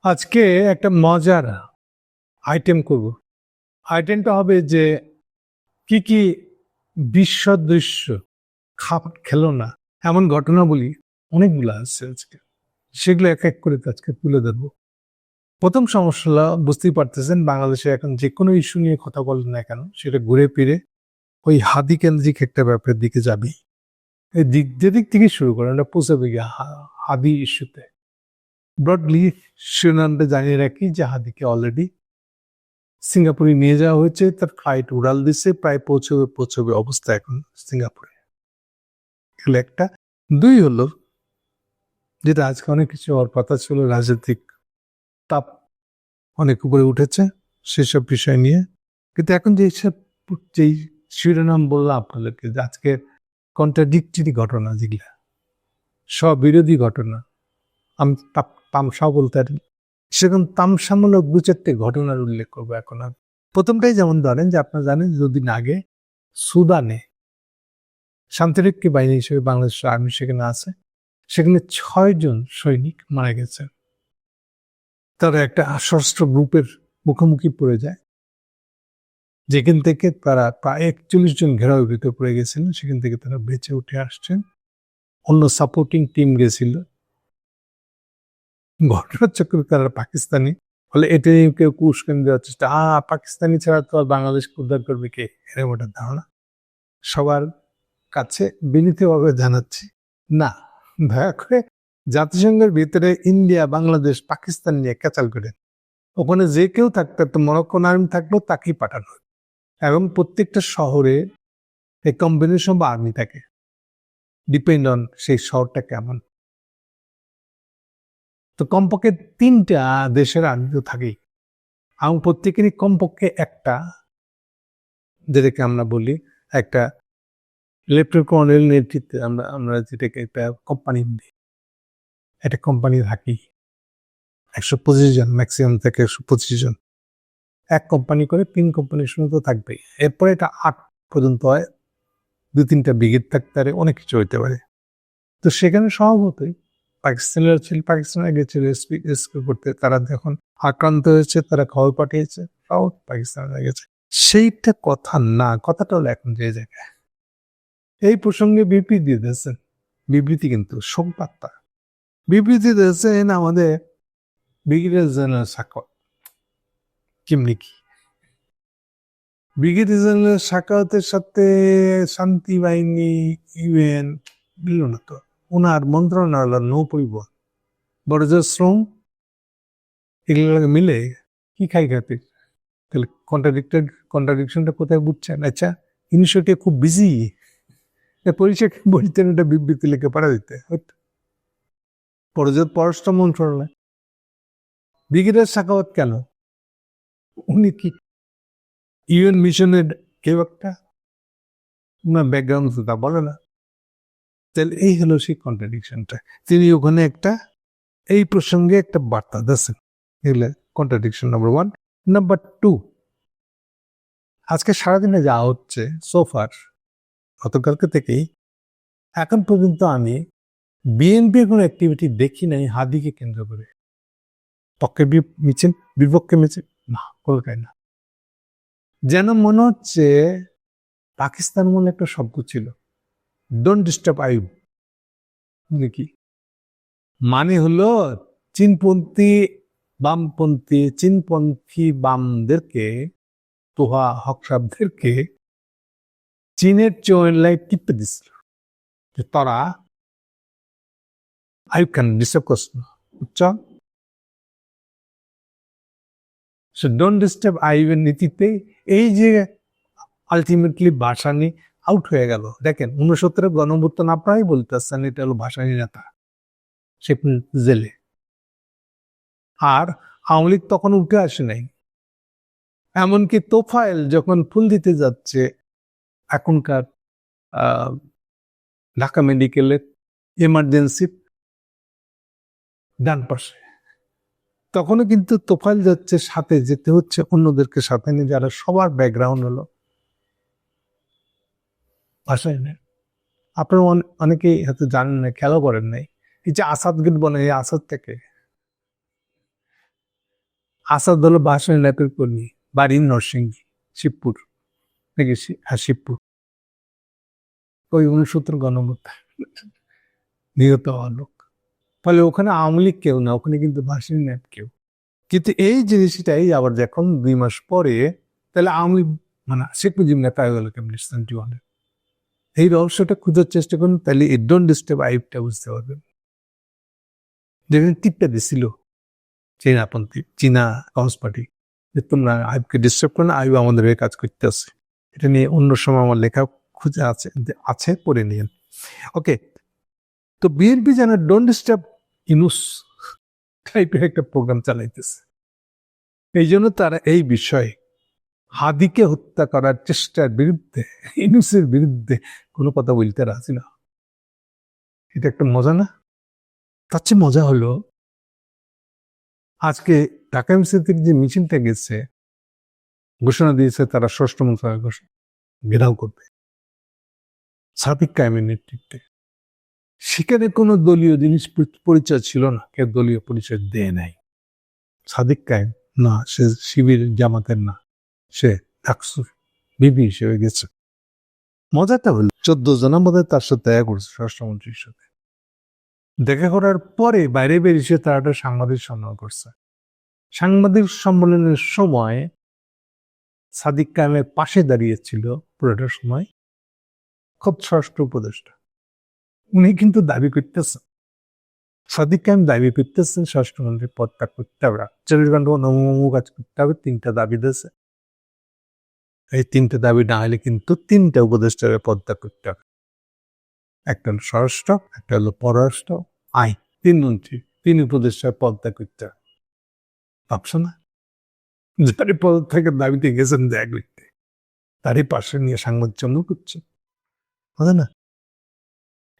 আজকে একটা মজার আইটেম করব। আইটেমটা হবে যে কি কি বিশ্বদৃশ্য খাবার খেলো না এমন ঘটনা বলি, অনেকগুলো আছে আজকে, সেগুলো এক এক করে আজকে তুলে ধরবো। প্রথম সমস্যা হলো, বুঝতেই পারতেছেন বাংলাদেশে এখন যে কোনো ইস্যু নিয়ে কথা বলেন না কেন সেটা ঘুরে ফিরে ওই হাদি কেন্দ্রিক একটা ব্যাপারের দিকে যাবে। এই দিক যেদিক থেকে শুরু করেন এটা পৌঁছাবে গিয়ে হাদি ইস্যুতে। ব্রডলি শিরোনামটা জানিয়ে রাখি যে হাদিকে অলরেডি সিঙ্গাপুরে নিয়ে যাওয়া হয়েছে, তার ফ্লাইট উড়াল দিছে, প্রায় পৌঁছবে অবস্থা এখন সিঙ্গাপুরে। এগুলো একটা। দুই হলো, যেটা আজকে অনেক কিছু হওয়ার কথা ছিল, রাজনৈতিক তাপ অনেক উপরে উঠেছে সেসব বিষয় নিয়ে। কিন্তু এখন যেই শিরোনাম বললাম আপনাদেরকে, যে আজকে কন্ট্রাডিক্টরি ঘটনা, যেগুলা স্ববিরোধী ঘটনা, আমি তামসা বলতে পারি, সেরকম তামসামূলক দু চারটে ঘটনার উল্লেখ করবো এখন। আর প্রথমটাই যেমন ধরেন যে আপনারা জানেন দুদিন আগে সুদানে শান্তিরক্ষী বাহিনী হিসেবে বাংলাদেশের আর্মি সেখানে আছে, সেখানে 6 জন সৈনিক মারা গেছে। তারা একটা সশস্ত্র গ্রুপের মুখোমুখি পড়ে যায়, যেখান থেকে তারা প্রায় 41 জন ঘেরাওয়ের ভিতরে পড়ে গেছিলেন, সেখান থেকে তারা বেঁচে উঠে আসছেন। অন্য সাপোর্টিং টিম গেছিল। ঘটনার চক্রে তারা পাকিস্তানি, ফলে এটা নিয়ে কেউ উস্কানি দেওয়ার চেষ্টা, পাকিস্তানি ছাড়া তো আর বাংলাদেশ উদ্ধার করবে কে, এরকম একটা ধারণা। সবার কাছে বিনীতভাবে জানাচ্ছি, না, দয়া করে জাতিসংঘের ভিতরে ইন্ডিয়া, বাংলাদেশ, পাকিস্তান নিয়ে ক্যাচাল করে, ওখানে যে কেউ থাকতো, একটা মরক্কোন আর্মি থাকলেও তাকেই পাঠানো, এবং প্রত্যেকটা শহরে এই কম্বিনেশন বা আর্মি থাকে, ডিপেন্ড অন সেই শহরটা কেমন। তো কমপক্ষে 3টা দেশের আর্মি তো থাকেই, এবং প্রত্যেকেরই কমপক্ষে একটা, যেটাকে আমরা বলি একটা লেফটেন্যান্ট কর্নেল নেতৃত্বে, আমরা যেটাকে একটা কোম্পানি দিই, একটা কোম্পানি থাকি 125 জন, ম্যাক্সিমাম থেকে 125 জন। এক কোম্পানি করে 3 কোম্পানির সঙ্গে তো থাকবেই। এরপরে এটা 8 পর্যন্ত হয়, 2-3টা ব্রিগেড থাকতে পারে, অনেক কিছু হইতে পারে। তো সেখানে স্বভাবতই পাকিস্তানিরা ছিল, পাকিস্তানে গেছিল রেস্কিউ করতে। তারা যখন আক্রান্ত হয়েছে, তারা খবর পাঠিয়েছে, সব পাকিস্তানে গেছে। সেইটা কথা না, কথাটা হলো এখন যে জায়গায় এই প্রসঙ্গে বিবৃতি দিয়েছেন, বিবৃতি কিন্তু শোক বার্তা বিবৃতি দিয়েছেন আমাদের ব্রিগেডিয়ার জেনারেল সাকত। কেমনি কি ব্রিগেডিয়ার জেনারেল সাকাওয়াতের সাথে শান্তি বাহিনী, ইউএন মিলল না তো। ওনার মন্ত্রণালয়, নৌ পরিবহন, বড়জোর শ্রম, এগুলো মিলে কি খাই খাতে, তাহলে কন্ট্রাডিকশনটা কোথায় বুঝছেন? আচ্ছা, ইনিশিয়েটিভ খুব বিজি, পরিচয় বলতেন এটা বিবৃতি লিখে পাঠা দিতে বড়জোর পররাষ্ট্র মন্ত্রণালয়। ব্রিগেডিয়ার সাকাওয়াত কেন? উনি কি ইউএন মিশনের কেউ একটা? ওনার ব্যাকগ্রাউন্ড তো তা বলে না। তাহলে এই হলো সেই কন্ট্রাডিকশনটা। তিনি ওখানে একটা এই প্রসঙ্গে একটা বার্তা দিয়েছেন। এগুলো কন্ট্রাডিকশন নাম্বার 1। নাম্বার 2, আজকে সারাদিনে যা হচ্ছে সোফার, গতকালকে থেকেই এখন পর্যন্ত আমি বিএনপির কোনো অ্যাক্টিভিটি দেখি নাই হাদিকে কেন্দ্র করে। পক্ষে মিছিল, বিপক্ষে মিছিল, না, কলকাতায় না। যেন মনে হচ্ছে পাকিস্তান মনে একটা শব্দ ছিল, ডোন্ট ডিস্টার্ব আইব, নাকি মানে হলো চীনপন্থী বামদেরকে, তোহা হক সাহেবদেরকে চীনের চোয়েলায় টিপে দিছিল যে তারা আইব কেন ডিস্টার্ব করছ না, বুঝছো? সে ডোন্ট ডিস্টার্ব আইবের নীতিতে এই যে আলটিমেটলি ভাসানী আউট হয়ে গেল। দেখেন 69 গণঅভ্যুত্থান আপনারাই বলতেছেন এটা হলো ভাসানী নেতা, সে জেলে। আর আওয়ামী লীগ তখন উঠে আসে নাই। এমনকি তোফায়েল যখন ফুল দিতে যাচ্ছে এখনকার ঢাকা মেডিকেলের এমার্জেন্সি ডান পাশে, তখনও কিন্তু তোফায়েল যাচ্ছে, সাথে যেতে হচ্ছে অন্যদেরকে সাথে নিয়ে, যারা সবার ব্যাকগ্রাউন্ড হলো ভাষায় নেই। আপনারা অনেকেই হয়তো জানেন না, খেয়ালও করেন নাই, এই যে আসাদ গেট বলে, এই আসাদ থেকে আসাদ হলো বাসন ল্যাপের কর্মী, বাড়ি নরসিংদী, শিবপুর নাকি শিবপুর। ওই 69 গণহত্যা নিহত হওয়া লোক। ফলে ওখানে আওয়ামী লীগ কেউ না, ওখানে কিন্তু বাসিন ল্যাপ কেউ। কিন্তু এই জিনিসটাই আবার যখন 2 মাস পরে, তাহলে আওয়ামী লীগ মানে শেখ মুজিব নেতা হয়ে গেল কেমন 71-এ। এই রহস্যটা খুঁজার চেষ্টা করুন, তাহলে এই ডোন্ট ডিস্টার্ব আইবটা বুঝতে পারবেন। যেখানে টিপটা দিছিল চীনাপন্থী, চীনা কমিউনিস্ট পার্টি, যে তোমরা আইবকে ডিস্টার্ব করো না, আইব আমাদের হয়ে কাজ করতে আছে। এটা নিয়ে অন্য সময় আমার লেখা খুঁজে আছে পড়ে নিয়েন। ওকে, তো বিএনপি যেন ডোন্ট ডিস্টার্ব ইনুস টাইপের একটা প্রোগ্রাম চালাইতেছে। এই জন্য তারা এই বিষয়ে হাদিকে হত্যা করার চেষ্টার বিরুদ্ধে, ইনুসের বিরুদ্ধে কোনো কথা বলতে রাজি না। এটা একটা মজা না? তার চেয়ে মজা হলো আজকে ঢাকা ইউনিভার্সিটি থেকে যে মিছিলটা গেছে, ঘোষণা দিয়েছে তারা 6ষ্ঠ মন্ত্রণালয় ঘেরাও করবে সাদিক কায়েমের নেতৃত্বে। সেখানে কোনো দলীয় জিনিস পরিচয় ছিল না, কেউ দলীয় পরিচয় দেয় নাই। সাদিক কায়েম না, সে শিবির জামাতের না, সে ডাকসুর বিবি হিসেবে গেছে। মজাটা হলো 14 জন আমাদের তার সাথে দেখা করছে, স্বরাষ্ট্রমন্ত্রীর সাথে দেখা করার পরে বাইরে বেরিয়ে তারা একটা সাংবাদিক সম্মেলন করছে। সাংবাদিক সম্মেলনের সময় সাদিক কায়েমের পাশে দাঁড়িয়েছিল পুরোটার সময় খোদ স্বরাষ্ট্র উপদেষ্টা। উনি কিন্তু দাবি করতেছেন, সাদিক কায়েম দাবি করতেছেন স্বরাষ্ট্রমন্ত্রীর পদত্যাগ করতে হবে, 40 ঘন্টা নমু কাজ করতে হবে। 3টা দাবি দিয়েছে, এই 3টে দাবি না হলে কিন্তু 3টা উপদেষ্টার পদত্যাগ করতে হবে। একটা হলো স্বরাষ্ট্র, একটা হলো পররাষ্ট্র, 3 মন্ত্রী, 3 উপদেষ্টার পদত্যাগ করতে হবে। ভাবছো না? যারা পদত্যাগের দাবিতে গেছেন দেখা করতে, তারই পাশে নিয়ে সাংবাদিক সম্মেলন করছে, বুঝলে না?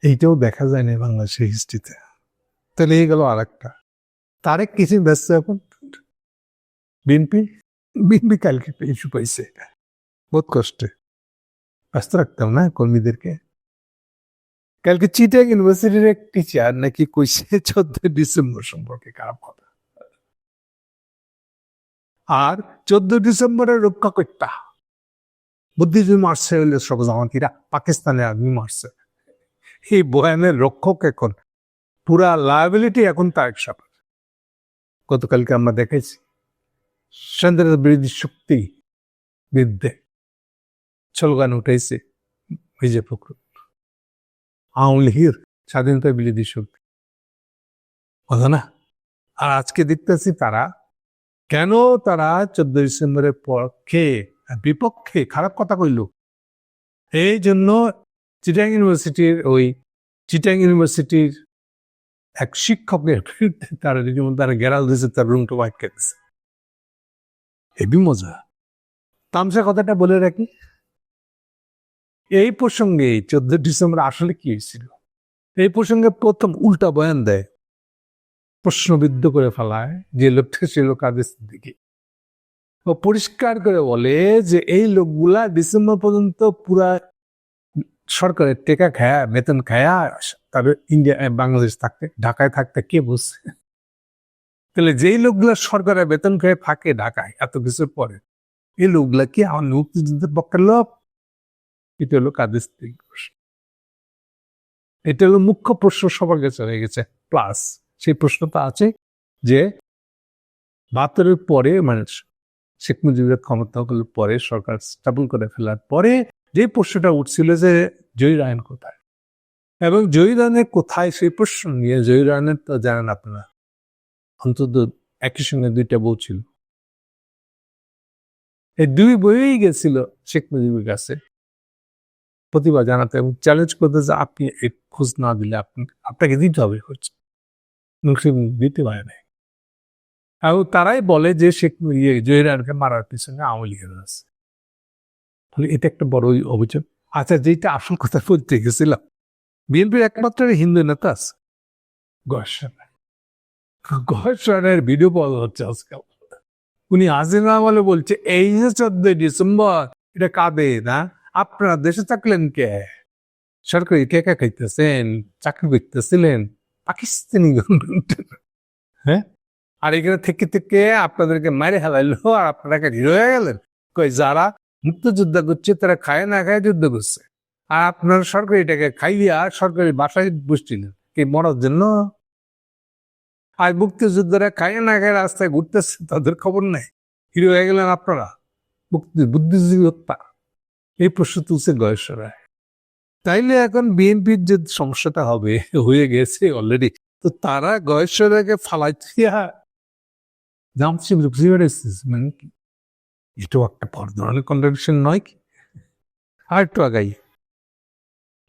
এইটাও দেখা যায় না বাংলাদেশের হিস্ট্রিতে। তাহলে এই গেল আর একটা। তারেক কিছু ব্যস্ত এখন বিএনপি কালকে ইস্যু পাইছে, বহুত কষ্টে ব্যস্ত রাখতাম না কর্মীদেরকে। কালকে চিটাং ইউনিভার্সিটির এক টিচার নাকি কইছে 14 ডিসেম্বর সম্পর্কে খারাপ কথা, আর 14 ডিসেম্বরের রক্ষা করতা বুদ্ধিজীবী মারছে হইলে সব জামাতিরা, পাকিস্তানের আর্মি মারছে। এই বয়ানের রক্ষক এখন পুরা লায়াবিলিটি এখন তারেক সাহেব। গতকালকে আমরা দেখেছি সন্ত্রাস বিরোধী শক্তি বিরুদ্ধে স্লোগান উঠেছে বিজেপি, আওয়ামী লীগের স্বাধীনতা বিরোধী শক্তি, কথা না? আর আজকে দেখতেছি তারা কেন 14 ডিসেম্বরের পক্ষে বিপক্ষে খারাপ কথা কইল। এই জন্য চিটাং ইউনিভার্সিটির এক শিক্ষকের বিরুদ্ধে তারা গেরাল দিয়েছে, তার রুমটা আটকে দিচ্ছে। হেবি মজা। তামসা কথাটা বলে রাখি, এই প্রসঙ্গে 14 ডিসেম্বর আসলে কি হয়েছিল, এই প্রসঙ্গে প্রথম উল্টা বয়ান দেয়, প্রশ্নবিদ্ধ করে ফেলায় যে লোকটা ছিল কাদের সিদ্দিকী। ও পরিষ্কার করে বলে যে এই লোকগুলা ডিসেম্বর পর্যন্ত পুরা সরকারের টেকা খায়া, বেতন খায়া তাদের বাংলাদেশ থাকতে, ঢাকায় থাকতে কে বুঝছে? তাহলে যেই লোকগুলা সরকারের বেতন খেয়ে থাকে ঢাকায় এত কিছুর পরে, এই লোকগুলা কি আমার মুক্তিযুদ্ধের পক্ষের লোক? এটা হলো কাদের সিদ্দিকী প্রশ্ন। এটা হলো মুখ্য প্রশ্ন, সবার কাছে হয়ে গেছে। প্লাস সেই প্রশ্নটা আছে যে 72-এর পরে, মানে শেখ মুজিবের ক্ষমতা হওয়ার পরে, সরকার স্টেবল করে ফেলার পরে যে প্রশ্নটা উঠছিল যে জহির রায়হান কোথায়, এবং জহির রায়হানের কোথায় সেই প্রশ্ন নিয়ে, জহির রায়হানের তো জানেন আপনারা অন্তত একই সঙ্গে 2টা বউ ছিল। এই 2 বইই গেছিল শেখ মুজিবের কাছে প্রতিভা জানাতে এবং চ্যালেঞ্জ করতে যে আপনি এই খোঁজ না দিলে আপনাকে দিতে হবে খোঁজ, দিতে পারে না। এবং তারাই বলে যে শেখ জহির রায়হানকে মারার পিছনে আওয়ামী লীগের আছে। তাহলে এটা একটা বড় অভিযোগ। আচ্ছা, যেটা আসল কথা বলতে গেছিলাম, বিএনপির একমাত্র হিন্দু নেতা আছে গয়েশ্বরের ভিডিও পাওয়া হচ্ছে আজকাল। উনি হাসিনা বলে বলছে এই যে 14 ডিসেম্বর এটা কাঁদে না, আপনারা দেশে থাকলেন কে? সরকারি টেকা খাইতেছেন, চাকরি করতেছিলেন পাকিস্তানি গভর্নমেন্ট, হ্যাঁ? আর এখানে থেকে থেকে আপনাদেরকে মারে হেলাইলো আর আপনারা হিরো হয়ে গেলেন। কই যারা মুক্তিযুদ্ধ করছে তারা খায় না খায় যুদ্ধ করছে, আর আপনার সরকারি টাকা খাইয়া সরকারি বাসায় বসছিলেন কি মরার জন্য। আর মুক্তিযোদ্ধারা খায় না খায় রাস্তায় ঘুরতেছে, তাদের খবর নাই, হিরো হয়ে গেলেন আপনারা। বুদ্ধিজীবী হত্যা, এই প্রশ্ন তুলছে গয়েশ্বর রায়। তাইলে এখন বিএনপির যে সমস্যাটা হবে হয়ে গেছে অলরেডি, তো তারা গয়েশ্বর রায়কে ফালাই দিয়া জামশিদ মানে কি, এটাও একটা বড় ধরনের কন্ট্রাডিকশন নয় কি? আর একটু আগাই,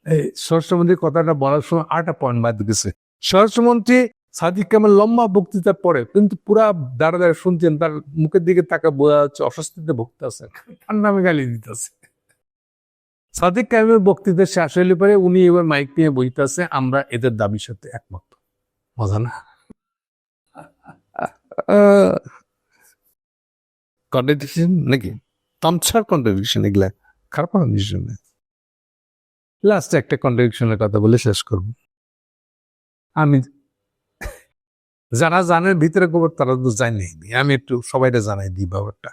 এই স্বরাষ্ট্রমন্ত্রীর কথাটা বলার সময় আরেকটা পয়েন্ট বাদ গেছে। স্বরাষ্ট্রমন্ত্রী সাদিক কামাল লম্বা বক্তৃতা পরে কিন্তু পুরা দাঁড়া দাঁড়া শুনছেন, তার মুখের দিকে তাকে বোঝা যাচ্ছে অস্বস্তিতে ভুগতেছে, তার নামে গালি দিতেছে। সাদিক কামালের বক্তৃতা শেষ হইলে পরে উনি এবার মাইক নিয়ে বইতেছে, আমরা এদের দাবির সাথে একমত। মজা না? কন্ট্রাডিকশন নাকি? তামছার কন্ট্রাডিকশন, এগুলা খারাপ কন্ট্রাডিকশন। লাস্টে একটা কন্ট্রাডিকশনের কথা বলে শেষ করব। আমি যারা জানেন ভিতরে খবর তারা তো জানেনি, আমি একটু সবাইটা জানাই দিই ব্যাপারটা।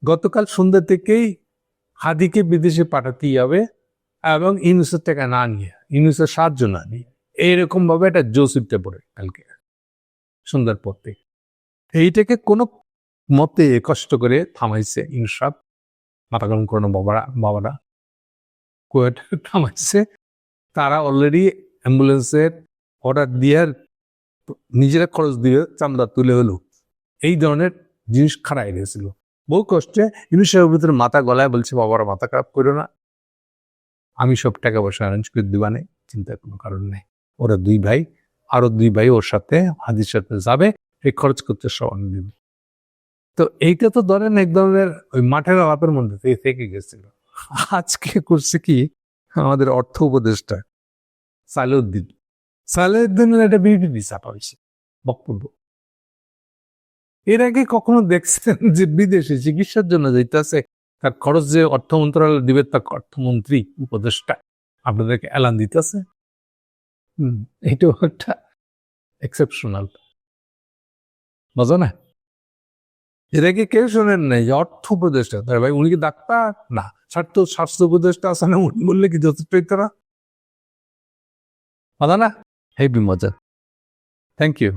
গতকাল সন্ধ্যা থেকেই হাদিকে বিদেশে পাঠাতেই হবে এবং ইউনুসের টাকা না নিয়ে, ইউনুসের সাহায্য না নিয়ে, এইরকম ভাবে একটা জোসিপটা পড়ে কালকে সন্ধ্যার পর থেকে। এইটাকে কোনো মতে কষ্ট করে থামাইছে ইনসাফ, মাথা গরম করানো বাবারা কোয়েট থামাইছে। তারা অলরেডি অ্যাম্বুলেন্সের অর্ডার দিয়ে নিজেরা খরচ দিয়ে চামড়া তুলে হলো এই ধরনের জিনিস খারাই গেছিল। বহু কষ্টে ইউনুসের ভিতরে মাথা গলায় বলছে, বাবারা মাথা খারাপ করো না, আমি সব টাকা পয়সা অ্যারেঞ্জ করে দিবানে, চিন্তার কোনো কারণ নেই। ওরা দুই ভাই, আরো দুই ভাই ওর সাথে হাদির সাথে যাবে, এই খরচ করতে সবান দিবে। তো এইটা তো ধরেন এক ধরনের ওই মাঠের আলাপের মধ্যে থেকে গেছিল। আজকে করছে কি আমাদের অর্থ উপদেষ্টা সালেউদ্দিনের একটা বিবৃতি ছাপা হয়েছে, বক্তব্য। এর আগে কখনো দেখছেন যে বিদেশে চিকিৎসার জন্য যেতেছে, তার খরচ যে অর্থ মন্ত্রণালয় দিবে, তার অর্থমন্ত্রী উপদেষ্টা আপনাদেরকে এলান দিতেছে? এইটাও একটা এক্সেপশনাল, মজা না? এর আগে কেউ শোনেন নাই যে অর্থ উপদেষ্টা, তার ভাই উনি কি ডাক্তার না, স্বাস্থ্য উপদেষ্টা আছে না, উনি বললে কি যথেষ্ট তারা? মজা না? হেভি মজা। Thank you.